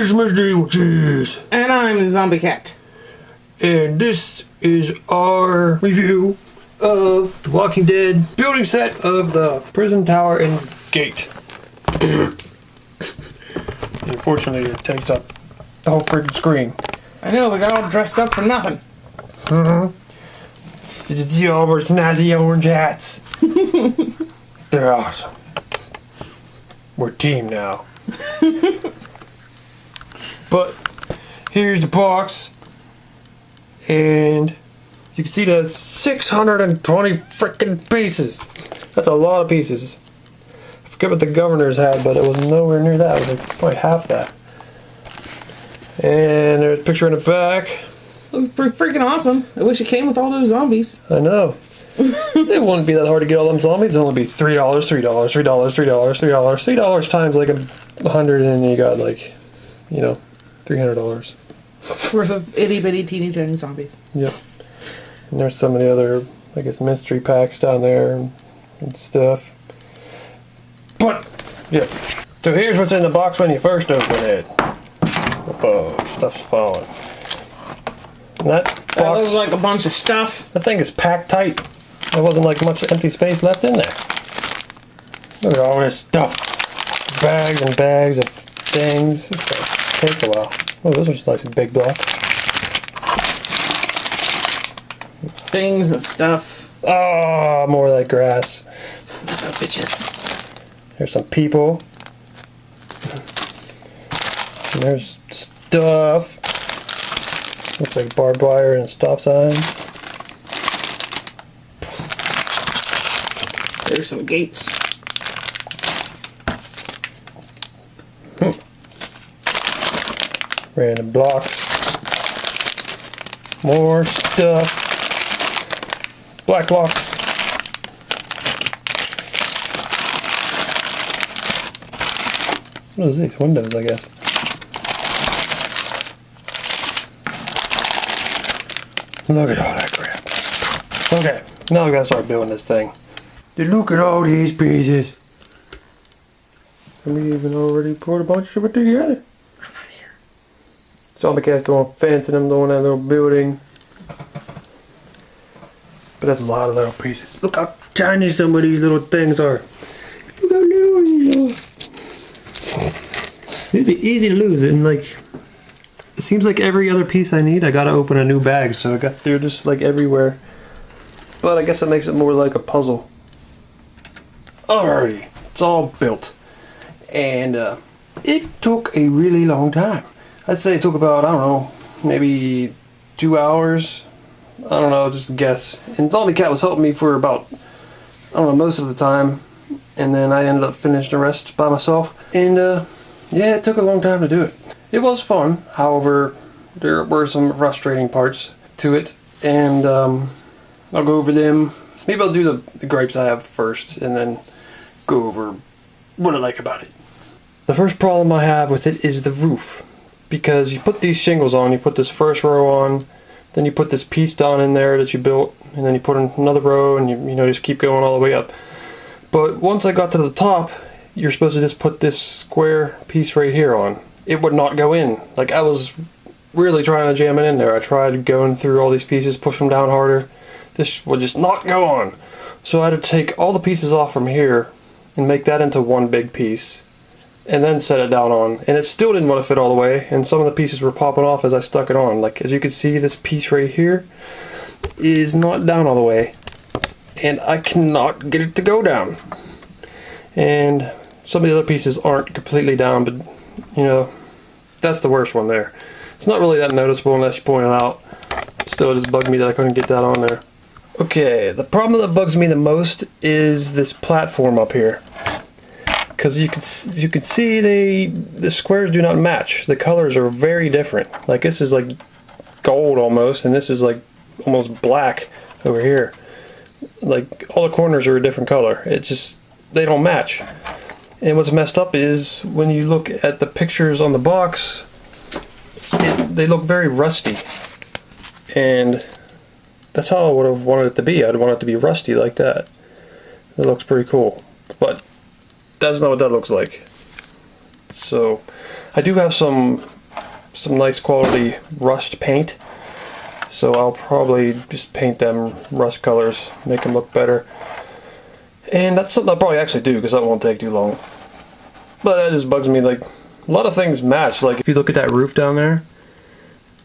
is Mr. Evilcheese. And I'm Zombie Cat. And this is our review of The Walking Dead building set of the prison tower and gate. Unfortunately, it takes up the whole freaking screen. I know, we got all dressed up for nothing. Did you see all of our snazzy orange hats? They're awesome. We're a team now. But here's the box, and you can see the 620 freaking pieces. That's a lot of pieces. I forget what the governors had, but it was nowhere near that. It was like probably half that. And there's a picture in the back. It was pretty freaking awesome. I wish it came with all those zombies. I know. It wouldn't be that hard to get all them zombies. It'd only be $3, $3, $3, $3, $3, $3 times like 100, and you got like, you know, $300 worth of itty bitty teeny tiny zombies. Yep. And there's some of the other, I guess, mystery packs down there and stuff. But yeah. So here's what's in the box when you first open it. Oh, stuff's falling. And that box, That looks like a bunch of stuff. that thing is packed tight. There wasn't like much empty space left in there. Look at all this stuff. Bags and bags of things. This stuff takes a while. Oh, those are just like big blocks. Things and stuff. Oh, more of that grass. Sons of bitches. There's some people. And there's stuff. Looks like barbed wire and stop signs. There's some gates. Random blocks. More stuff. Black blocks. What is these? Windows, I guess. Look at all that crap. Okay, now we gotta start building this thing. Look at all these pieces. And we even already put a bunch of it together. I'm not here. Zombie Cat's doing fence and I'm doing that little building. But that's a lot of little pieces. Look how tiny some of these little things are. Look how little these are. It'd be easy to lose it, and like, it seems like every other piece I need, I gotta open a new bag, so they're just like everywhere. But I guess it makes it more like a puzzle. Alrighty, it's all built. And it took a really long time. I'd say it took about, I don't know, maybe 2 hours. I don't know, just a guess. And Zombie Cat was helping me for about, I don't know, most of the time. And then I ended up finishing the rest by myself. And yeah, it took a long time to do it. It was fun, however, there were some frustrating parts to it. And I'll go over them. Maybe I'll do the gripes I have first, and then go over what I like about it. The first problem I have with it is the roof. Because you put these shingles on, you put this first row on, then you put this piece down in there that you built, and then you put in another row, and you know, just keep going all the way up. But once I got to the top, you're supposed to just put this square piece right here on. It would not go in. Like, I was really trying to jam it in there. I tried going through all these pieces, push them down harder. This would just not go on. So I had to take all the pieces off from here and make that into one big piece, and then set it down on. And it still didn't want to fit all the way, and some of the pieces were popping off as I stuck it on. Like, as you can see, this piece right here is not down all the way, and I cannot get it to go down. And some of the other pieces aren't completely down, but you know, that's the worst one there. It's not really that noticeable unless you point it out. Still, it just bugged me that I couldn't get that on there. Okay, the problem that bugs me the most is this platform up here. Because you can see the squares do not match. The colors are very different. Like, this is like gold almost, and this is like almost black over here. Like, all the corners are a different color. It just, they don't match. And what's messed up is when you look at the pictures on the box, they look very rusty. And that's how I would have wanted it to be. I'd want it to be rusty like that. It looks pretty cool. But that's not what that looks like. So I do have some nice quality rust paint, so I'll probably just paint them rust colors, make them look better. And that's something I'll probably actually do, because that won't take too long. But that just bugs me, like, a lot of things match. Like, if you look at that roof down there,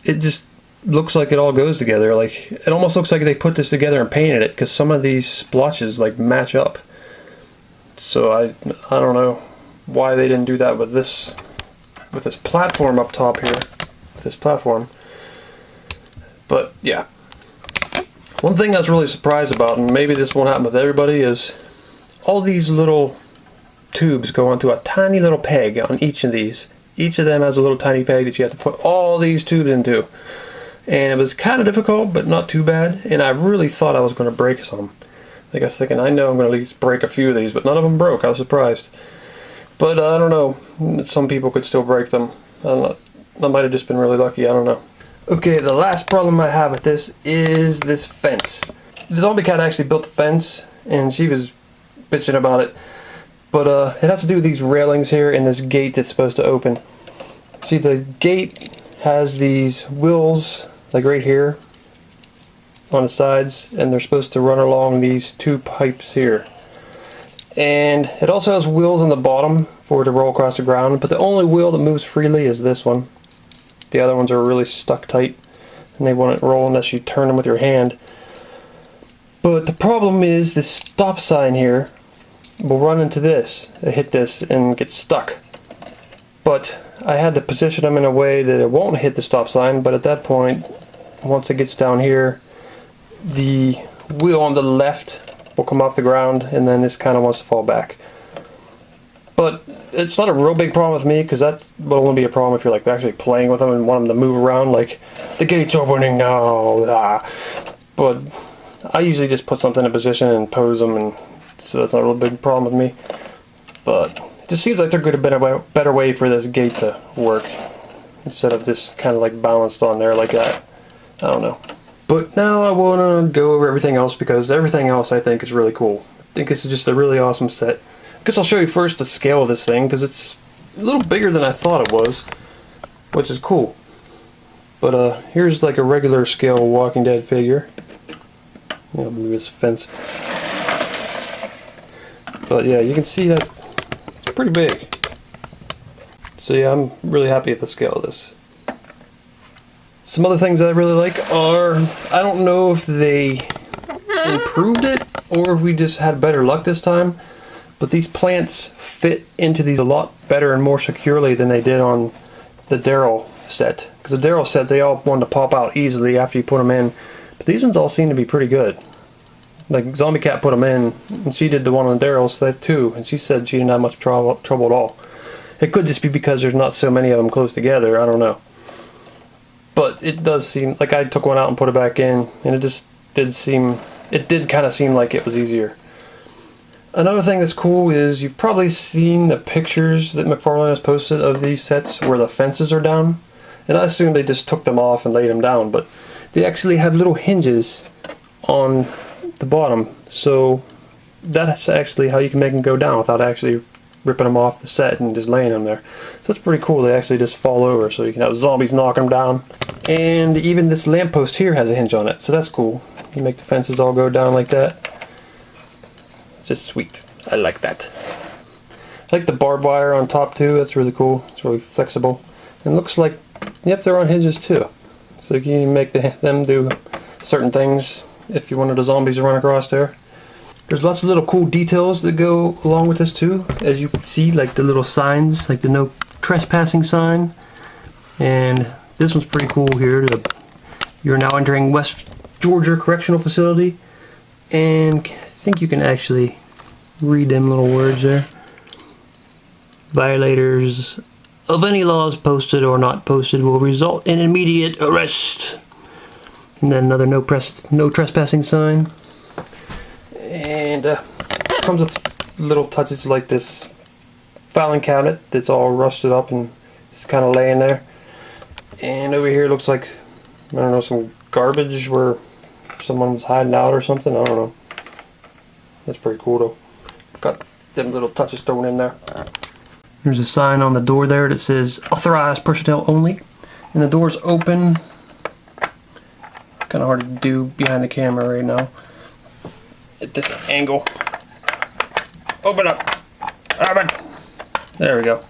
it just looks like it all goes together. Like, it almost looks like they put this together and painted it, because some of these splotches, like, match up. So I don't know why they didn't do that with this platform up top here, this platform. But yeah, one thing I was really surprised about, and maybe this won't happen with everybody, is all these little tubes go onto a tiny little peg on each of these. Each of them has a little tiny peg that you have to put all these tubes into. And it was kind of difficult, but not too bad. And I really thought I was going to break some. Like, I was thinking, I know I'm going to at least break a few of these, but none of them broke. I was surprised. But I don't know. Some people could still break them. I don't know. I might have just been really lucky. I don't know. Okay, the last problem I have with this is this fence. The zombie cat actually built the fence, and she was bitching about it. But it has to do with these railings here and this gate that's supposed to open. See, the gate has these wheels, like right here, on the sides, and they're supposed to run along these two pipes here. And it also has wheels on the bottom for it to roll across the ground, but the only wheel that moves freely is this one. The other ones are really stuck tight, and they won't roll unless you turn them with your hand. But the problem is this stop sign here will run into this, hit this, and get stuck. But I had to position them in a way that it won't hit the stop sign, but at that point, once it gets down here, the wheel on the left will come off the ground, and then this kind of wants to fall back. But it's not a real big problem with me, because that will only be a problem if you're like actually playing with them and want them to move around, like, the gate's opening now. But I usually just put something in position and pose them, and so that's not a real big problem with me. But it just seems like there could have been a better way for this gate to work, instead of just kind of like balanced on there like that. I don't know. But now I want to go over everything else, because everything else I think is really cool. I think this is just a really awesome set. I guess I'll show you first the scale of this thing, because it's a little bigger than I thought it was, which is cool. But here's like a regular scale Walking Dead figure. I'll move this fence. But yeah, you can see that it's pretty big. So yeah, I'm really happy with the scale of this. Some other things that I really like are, I don't know if they improved it or if we just had better luck this time, but these plants fit into these a lot better and more securely than they did on the Daryl set. Because the Daryl set, they all wanted to pop out easily after you put them in, but these ones all seem to be pretty good. Like, Zombie Cat put them in, and she did the one on Daryl's set too, and she said she didn't have much trouble at all. It could just be because there's not so many of them close together, I don't know. But it does seem, like, I took one out and put it back in, and it just did seem, it did kind of seem like it was easier. Another thing that's cool is you've probably seen the pictures that McFarlane has posted of these sets where the fences are down. And I assume they just took them off and laid them down, but they actually have little hinges on the bottom. So that's actually how you can make them go down without actually ripping them off the set and just laying them there. So that's pretty cool. They actually just fall over, so you can have zombies knock them down. And even this lamppost here has a hinge on it, so that's cool. You make the fences all go down like that. It's just sweet. I like that. I like the barbed wire on top too. That's really cool. It's really flexible. And it looks like, yep, they're on hinges too. So you can make them do certain things if you wanted the zombies to run across there. There's lots of little cool details that go along with this too. As you can see, like the little signs, like the no trespassing sign. And this one's pretty cool here. You're now entering West Georgia Correctional Facility. And I think you can actually read them little words there. Violators of any laws posted or not posted will result in immediate arrest. And then another no trespassing sign. And comes with little touches like this filing cabinet that's all rusted up and just kind of laying there. And over here looks like, I don't know, some garbage where someone was hiding out or something. I don't know. That's pretty cool though. Got them little touches thrown in there. There's a sign on the door there that says authorized personnel only. And the door's open. It's kind of hard to do behind the camera right now. At this angle. Open up. Open. There we go.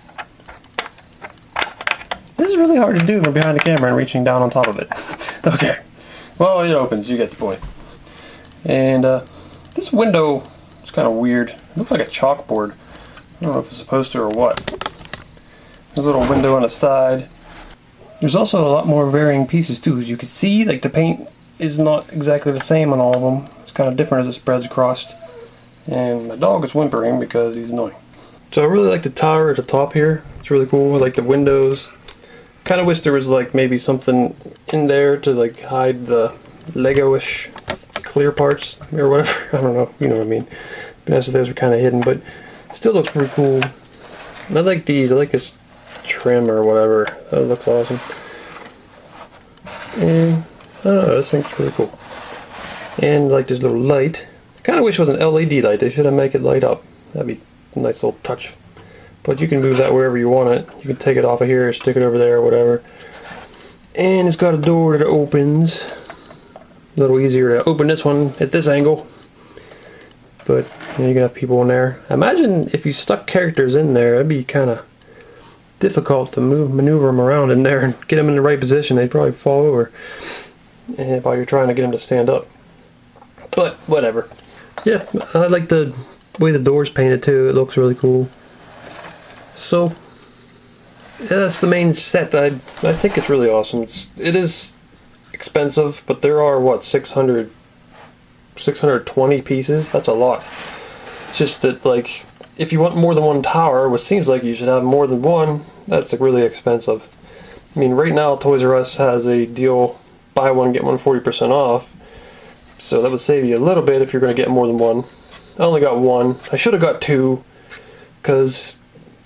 This is really hard to do from behind the camera and reaching down on top of it. Okay. Well, it opens. You get the point. And this window is kind of weird. It looks like a chalkboard. I don't know if it's supposed to or what. There's a little window on the side. There's also a lot more varying pieces too. As you can see, like the paint is not exactly the same on all of them. It's kind of different as it spreads across. And my dog is whimpering because he's annoying. So I really like the tower at the top here. It's really cool. I like the windows. Kind of wish there was like maybe something in there to like hide the Lego-ish clear parts or whatever. I don't know. You know what I mean. The rest of those are kind of hidden, but still looks pretty cool. And I like these. I like this trim or whatever. That looks awesome. And I don't know. This thing's really cool. And like this little light. I kind of wish it was an LED light. They should have made it light up. That'd be a nice little touch. But you can move that wherever you want it. You can take it off of here, stick it over there, or whatever. And it's got a door that opens. A little easier to open this one at this angle. But you can have people in there. Imagine if you stuck characters in there, it'd be kind of difficult to maneuver them around in there and get them in the right position. They'd probably fall over while you're trying to get them to stand up. But whatever. Yeah, I like the way the door's painted too. It looks really cool. So yeah, that's the main set. I think it's really awesome. It is expensive, but there are what 620 pieces. That's a lot. It's just that like if you want more than one tower, which seems like you should have more than one, that's like really expensive. I mean, right now Toys R Us has a deal: buy one get one 40% off. So that would save you a little bit if you're going to get more than one. I only got one. I should have got two, because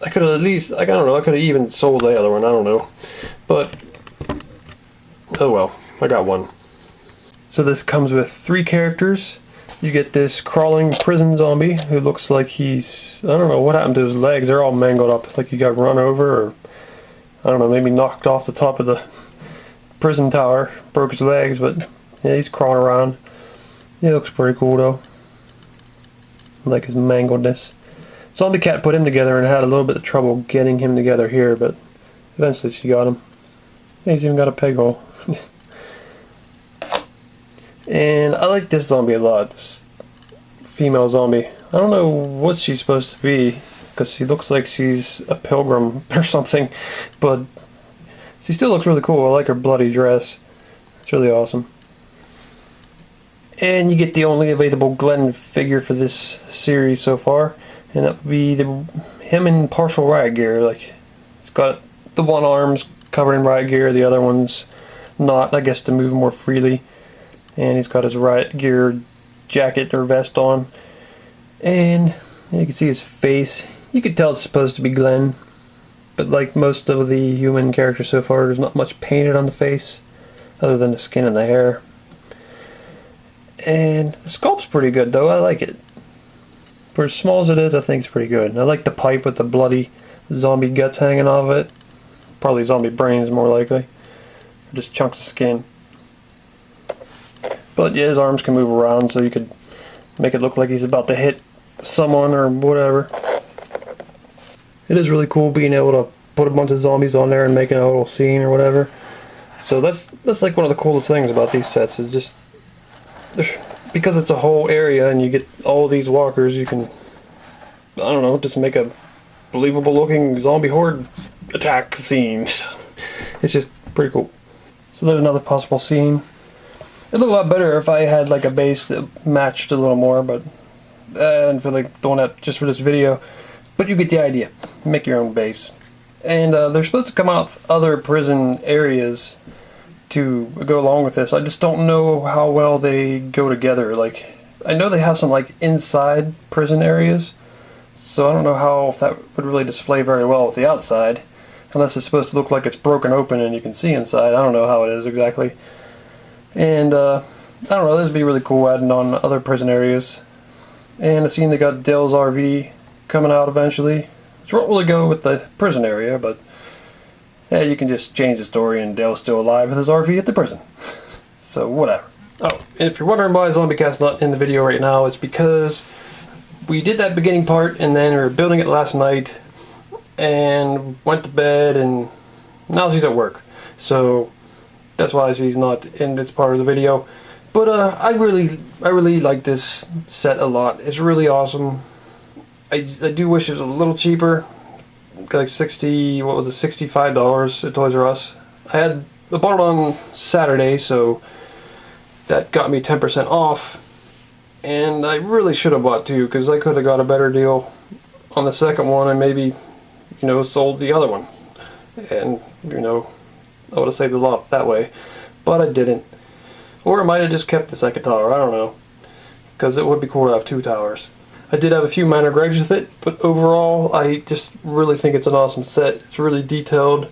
I could have at least, like, I don't know, I could have even sold the other one, I don't know. But, oh well, I got one. So this comes with 3 characters. You get this crawling prison zombie who looks like he's, I don't know what happened to his legs. They're all mangled up, like he got run over, or I don't know, maybe knocked off the top of the prison tower, broke his legs, but yeah, he's crawling around. He looks pretty cool though. I like his mangledness. Zombie Cat put him together and had a little bit of trouble getting him together here, but eventually she got him. He's even got a peg hole. And I like this zombie a lot. This female zombie. I don't know what she's supposed to be, because she looks like she's a pilgrim or something, but she still looks really cool. I like her bloody dress. It's really awesome. And you get the only available Glenn figure for this series so far, and that would be him in partial riot gear. Like, it's got the one arm's covered in riot gear, the other one's not, I guess, to move more freely. And he's got his riot gear jacket or vest on, and you can see his face. You could tell it's supposed to be Glenn, but like most of the human characters so far, there's not much painted on the face other than the skin and the hair. And the sculpt's pretty good though. I like it. For as small as it is, I think it's pretty good. I like the pipe with the bloody zombie guts hanging off it. Probably zombie brains more likely. Or just chunks of skin. But yeah, his arms can move around, so you could make it look like he's about to hit someone or whatever. It is really cool being able to put a bunch of zombies on there and making a little scene or whatever. So that's like one of the coolest things about these sets, is just because it's a whole area and you get all these walkers, you can, I don't know, just make a believable looking zombie horde attack scene. It's just pretty cool. So there's another possible scene. It'd look a lot better if I had like a base that matched a little more, but and for like the one that just for this video. But you get the idea. Make your own base. And they're supposed to come out with other prison areas to go along with this. I just don't know how well they go together. Like, I know they have some like inside prison areas, so I don't know how if that would really display very well with the outside, unless it's supposed to look like it's broken open and you can see inside. I don't know how it is exactly. And I don't know, this would be really cool adding on other prison areas. And I seen they got Dale's RV coming out eventually, So won't really go with the prison area, but yeah, you can just change the story and Dale's still alive with his RV at the prison. So whatever. Oh, and if you're wondering why ZombieCat's not in the video right now, it's because we did that beginning part and then we were building it last night and went to bed, and now she's at work. So that's why she's not in this part of the video. But I really like this set a lot. It's really awesome. I do wish it was a little cheaper, like $65 at Toys R Us. I bought it on Saturday, so that got me 10% off. And I really should have bought two, because I could have got a better deal on the second one and maybe, you know, sold the other one. And, you know, I would have saved a lot that way. But I didn't. Or I might have just kept the second tower, I don't know. Because it would be cool to have two towers. I did have a few minor gripes with it, but overall I just really think it's an awesome set. It's really detailed.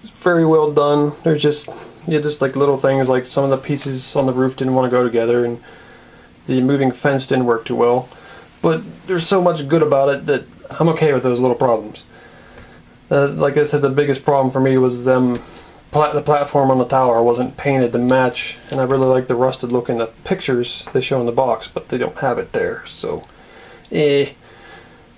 It's very well done. There's just, just like little things, like some of the pieces on the roof didn't want to go together, and the moving fence didn't work too well. But there's so much good about it that I'm okay with those little problems. Like I said, the biggest problem for me was the platform on the tower wasn't painted to match, and I really like the rusted look in the pictures they show in the box, but they don't have it there, so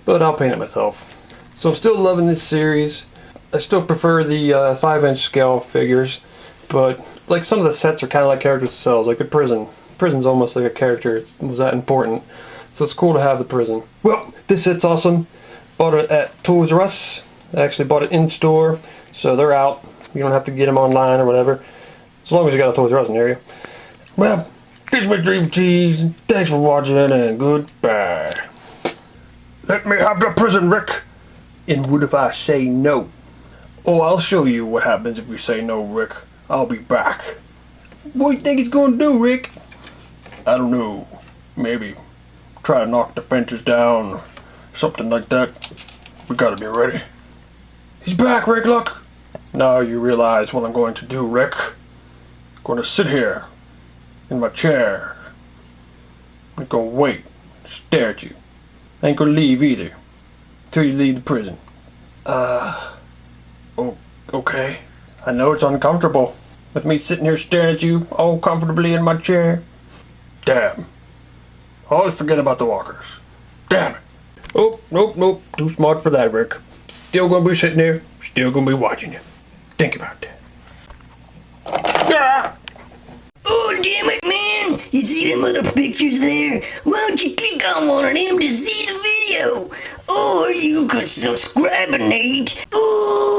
but I'll paint it myself. So I'm still loving this series. I still prefer the 5-inch scale figures, but like some of the sets are kind of like characters themselves, like the prison. Prison's almost like a character. It was that important, so it's cool to have the prison. Well, this set's awesome. Bought it at Toys R Us. I actually bought it in store, so they're out. You don't have to get them online or whatever, as long as you got a Toys R Us in the area. Well, this is Mr. Evilcheese. Thanks for watching, and goodbye. Let me have the prison, Rick. And what if I say no? Oh, I'll show you what happens if you say no, Rick. I'll be back. What do you think he's gonna do, Rick? I don't know. Maybe try to knock the fences down, something like that. We gotta be ready. He's back, Rick, look. Now you realize what I'm going to do, Rick. I'm going to sit here in my chair. I'm going to wait, stare at you. I ain't going to leave either until you leave the prison. Okay. I know it's uncomfortable with me sitting here staring at you all comfortably in my chair. Damn. I always forget about the walkers. Damn it. Oh, nope. Too smart for that, Rick. Still going to be sitting there. Still going to be watching you. Think about that. Ah! Oh, damn it, man! You see them other pictures there? Why don't you click on one of them to see the video? Or you could subscribe, Nate. Oh!